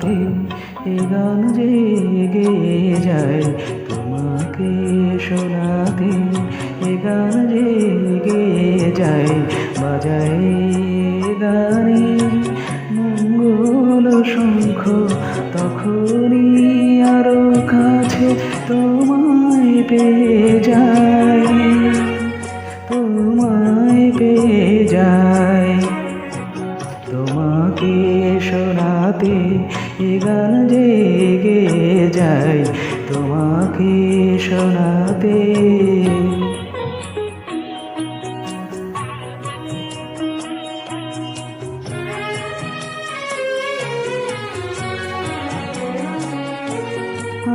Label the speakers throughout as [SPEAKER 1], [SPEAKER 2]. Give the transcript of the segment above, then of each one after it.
[SPEAKER 1] শোনাতে এ গান জেগে যায়, তোমাকে শোনাতে এ গান জেগে যায়। বাজায় গানে মঙ্গল শঙ্খ, তখনই আরো কাছে তোমায় পেয়ে যায়, তোমায় পেয়ে যায়। তোমাকে শোনাতে এ গান জেগে যায়, তোমাকে শোনাতে।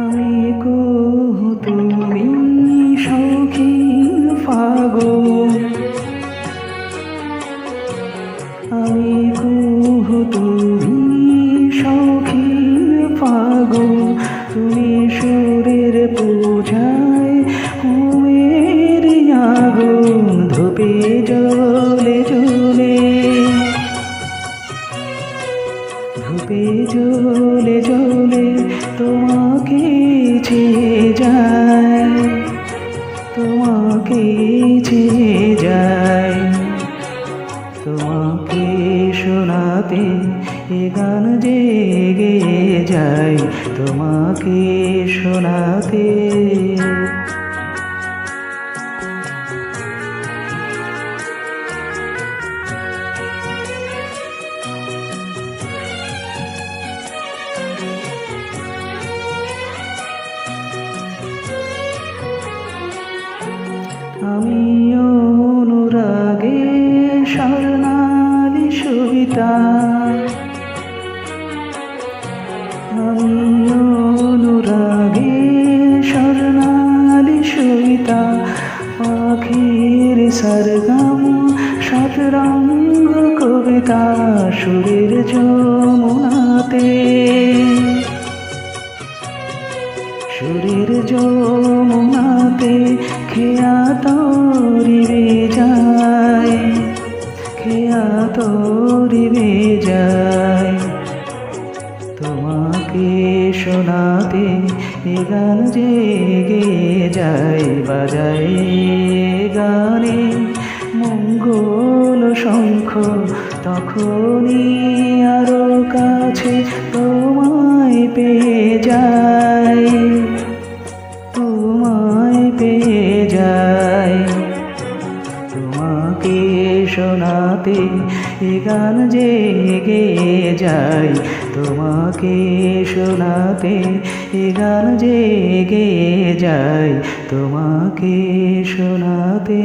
[SPEAKER 1] আমি কুহু তুমি শৌখিন ফাগুন, আমি কুহু তুমি শৌখিন ফাগুন, তুমি সুরের পূজায় হোমের আগুন। ধূপে জ্বলে জ্বলে, ধূপে জ্বলে জ্বলে তোমাকে চেয়ে যায়, তোমাকে চেয়ে যায়। তোমাকে শোনাতে এ গান জেগে যায়, তোমাকে শোনাতে। আমি অনুরাগে স্বর্ণালী সবিতা, আমি অনুরাগে স্বর্ণালী সবিতা। পাখির সরগম শতরঙ্গ কবিতা, সুরের যমুনাতে, সুরের যমুনাতে খেয়া তরিবে যায়, খেয়া তরিবে যায়। তোমাকে শোনাতে এ গান জেগে যায়, বাজায় গানে মঙ্গল শঙ্খ, তখনই আরো কাছে তোমায় পেয়ে যায়, তোমায় পেয়ে যায়। তোমাকে শোনাতে এ গান জেগে যায়, তোমাকে শোনাতে এ গান জেগে যায়, তোমাকে শোনাতে।